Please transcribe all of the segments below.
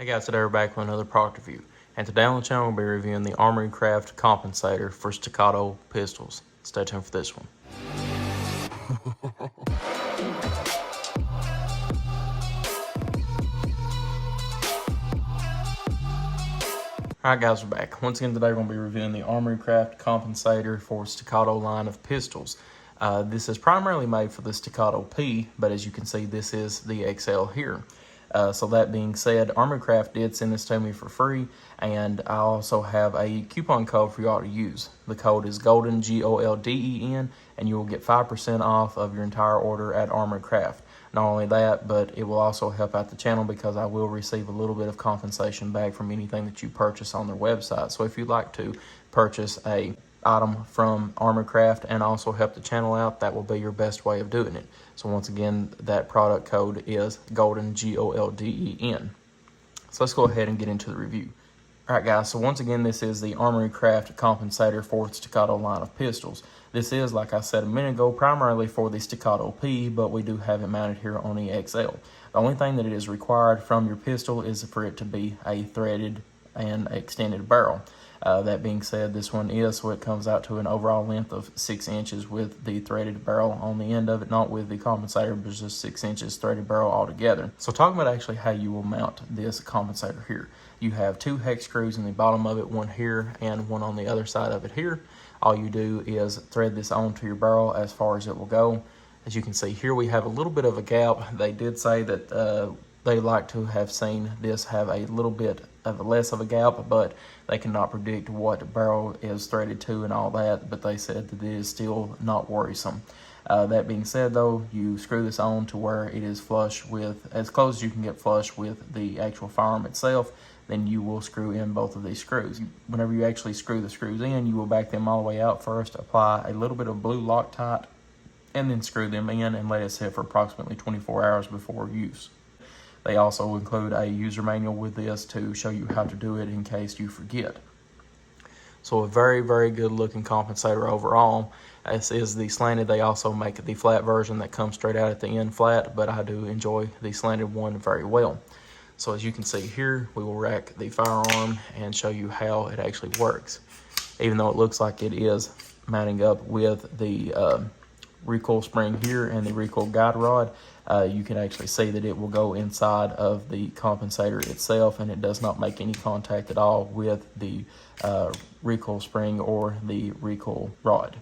Hey guys, today we're back with another product review. And today on the channel we'll be reviewing the Armory Craft Compensator for Staccato pistols. Stay tuned for this one. Alright guys, we're back. Once again today we're going to be reviewing the Armory Craft Compensator for Staccato line of pistols. This is primarily made for the Staccato P, but as you can see this is the XL here. So that being said, Armory Craft did send this to me for free, and I also have a coupon code for y'all to use. The code is GOLDEN, GOLDEN, and you will get 5% off of your entire order at Armory Craft. Not only that, but it will also help out the channel because I will receive a little bit of compensation back from anything that you purchase on their website. So if you'd like to purchase a item from Armory Craft and also help the channel out, that will be your best way of doing it. So once again, that product code is GOLDEN, GOLDEN. So let's go ahead and get into the review. Alright guys, so once again this is the Armory Craft Compensator for the Staccato line of pistols. This is, like I said a minute ago, primarily for the Staccato P, but we do have it mounted here on the XL. The only thing that it is required from your pistol is for it to be a threaded and extended barrel. That being said, this one is, so it comes out to an overall length of 6 inches with the threaded barrel on the end of it, not with the compensator, but just 6 inches threaded barrel altogether. So talking about actually how you will mount this compensator here. You have 2 hex screws in the bottom of it, one here and one on the other side of it here. All you do is thread this onto your barrel as far as it will go. As you can see here, we have a little bit of a gap. They did say that they like to have seen this have a little bit of less of a gap, but they cannot predict what barrel is threaded to and all that, but they said that it is still not worrisome. That being said though, you screw this on to where it is flush with, as close as you can get flush with the actual firearm itself, then you will screw in both of these screws. Whenever you actually screw the screws in, you will back them all the way out first, apply a little bit of blue Loctite, and then screw them in and let it sit for approximately 24 hours before use. They also include a user manual with this to show you how to do it in case you forget. So a very, very good looking compensator overall. This is the slanted. They also make the flat version that comes straight out at the end flat, but I do enjoy the slanted one very well. So as you can see here, we will rack the firearm and show you how it actually works. Even though it looks like it is mounting up with the recoil spring here and the recoil guide rod, you can actually see that it will go inside of the compensator itself, and it does not make any contact at all with the recoil spring or the recoil rod.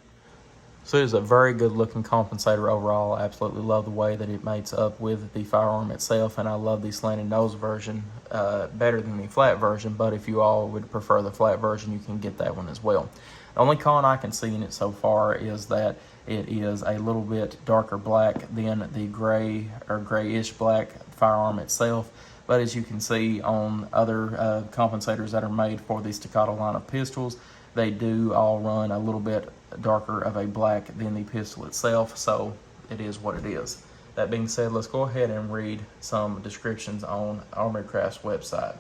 So it is a very good looking compensator overall. I absolutely love the way that it mates up with the firearm itself, and I love the slanted nose version better than the flat version, but if you all would prefer the flat version, you can get that one as well. The only con I can see in it so far is that it is a little bit darker black than the gray or grayish black firearm itself. But as you can see on other compensators that are made for the Staccato line of pistols, they do all run a little bit darker of a black than the pistol itself, so it is what it is. That being said, let's go ahead and read some descriptions on Armory Craft's website.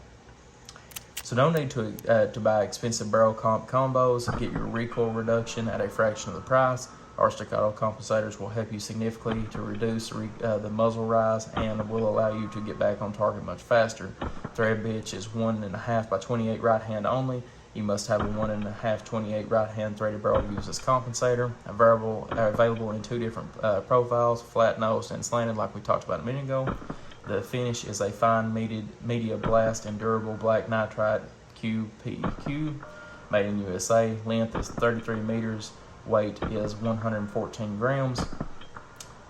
So no need to buy expensive barrel combos. Get your recoil reduction at a fraction of the price. Our Staccato compensators will help you significantly to reduce the muzzle rise and will allow you to get back on target much faster. Thread pitch is 1.5 by 28 right hand only. You must have a 1.5 28 right hand threaded barrel to use this compensator. Available in 2 different profiles, flat nosed and slanted, like we talked about a minute ago. The finish is a fine media blast and durable black nitride QPQ, made in USA. Length is 33 meters. Weight is 114 grams.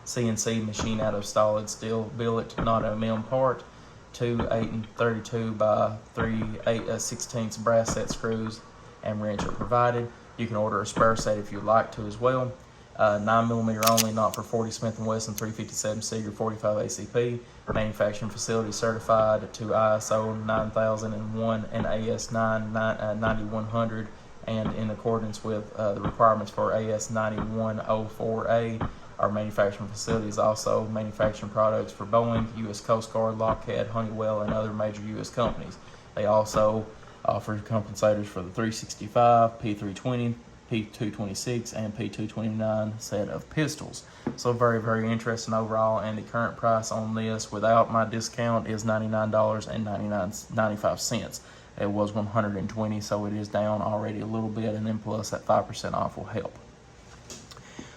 CNC machine out of solid steel billet, not a mill part. 2 8 by 3 8/16 brass set screws and wrench are provided. You can order a spare set if you'd like to as well. 9mm only, not for 40 Smith & Wesson 357 SIG or 45 ACP. Manufacturing facility certified to ISO 9001 and AS 9100, and in accordance with the requirements for AS 9104A. Our manufacturing facility is also manufacturing products for Boeing, U.S. Coast Guard, Lockheed, Honeywell, and other major U.S. companies. They also offer compensators for the 365, P320, P226 and P229 set of pistols. So very, very interesting overall, and the current price on this without my discount is $99.95. It was $120, so it is down already a little bit, and then plus that 5% off will help.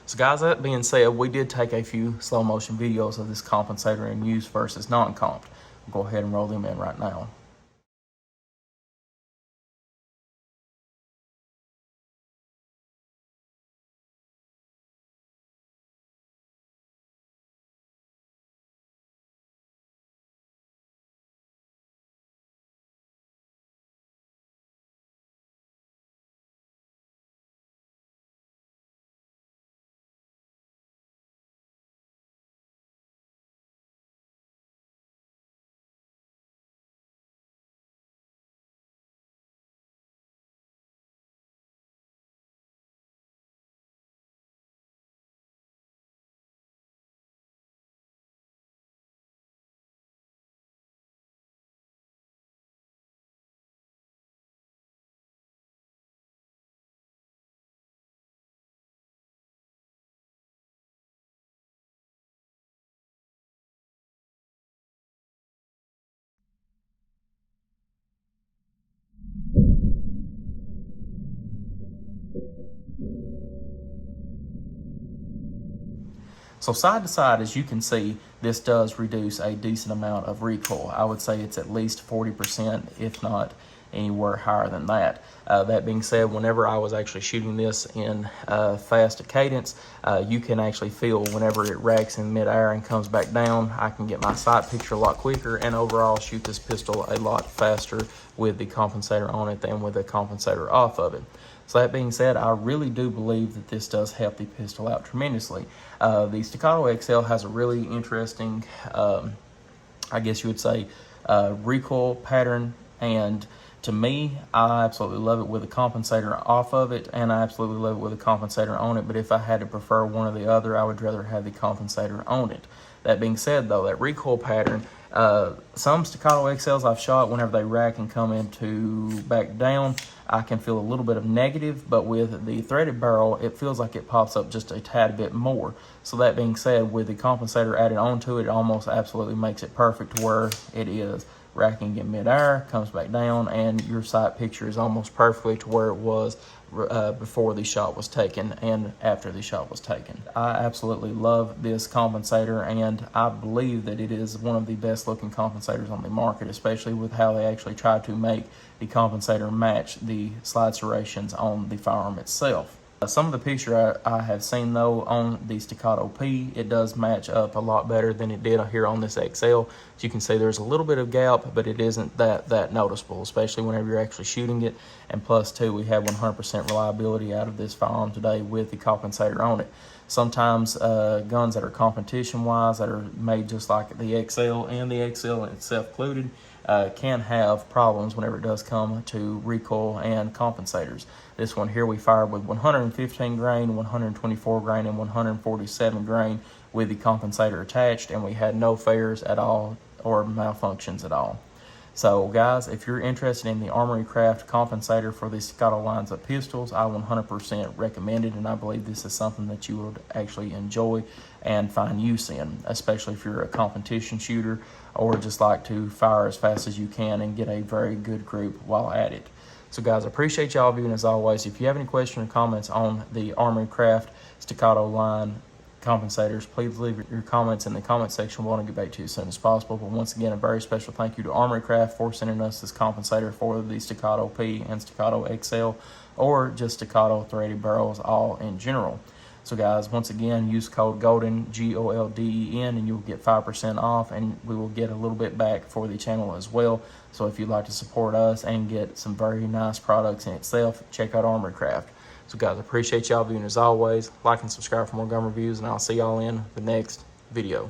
So guys, that being said, we did take a few slow motion videos of this compensator in use versus non-comped. We'll go ahead and roll them in right now. So side to side, as you can see, this does reduce a decent amount of recoil. I would say it's at least 40%, if not anywhere higher than that. That being said, whenever I was actually shooting this in fast cadence, you can actually feel whenever it racks in midair and comes back down, I can get my sight picture a lot quicker and overall shoot this pistol a lot faster with the compensator on it than with the compensator off of it. So that being said, I really do believe that this does help the pistol out tremendously. The Staccato XL has a really interesting, I guess you would say, recoil pattern, and to me, I absolutely love it with a compensator off of it, and I absolutely love it with a compensator on it, but if I had to prefer one or the other, I would rather have the compensator on it. That being said, though, that recoil pattern, some Staccato XLs I've shot, whenever they rack and come into back down, I can feel a little bit of negative, but with the threaded barrel, it feels like it pops up just a tad bit more. So that being said, with the compensator added onto it, it almost absolutely makes it perfect where it is racking in midair, comes back down, and your sight picture is almost perfectly to where it was before the shot was taken and after the shot was taken. I absolutely love this compensator, and I believe that it is one of the best looking compensators on the market, especially with how they actually try to make the compensator match the slide serrations on the firearm itself. Some of the picture I have seen though on the Staccato P, it does match up a lot better than it did here on this XL. As you can see, there's a little bit of gap, but it isn't that noticeable, especially whenever you're actually shooting it. And plus too, we have 100% reliability out of this firearm today with the compensator on it. Sometimes guns that are competition wise, that are made just like the XL and the XL itself included, can have problems whenever it does come to recoil and compensators. This one here we fired with 115 grain, 124 grain, and 147 grain with the compensator attached, and we had no failures at all or malfunctions at all. So guys, if you're interested in the Armory Craft compensator for the Staccato lines of pistols, I 100% recommend it, and I believe this is something that you would actually enjoy and find use in, especially if you're a competition shooter or just like to fire as fast as you can and get a very good group while at it. So guys, I appreciate y'all viewing as always. If you have any questions or comments on the Armory Craft Staccato line compensators, please leave your comments in the comment section. We want to get back to you as soon as possible. But once again, a very special thank you to Armory Craft for sending us this compensator for the Staccato P and Staccato XL, or just Staccato threaded barrels all in general. So guys, once again, use code GOLDEN, GOLDEN, and you'll get 5% off, and we will get a little bit back for the channel as well. So if you'd like to support us and get some very nice products in itself, check out Armory Craft. So guys, I appreciate y'all viewing as always. Like and subscribe for more gun reviews, and I'll see y'all in the next video.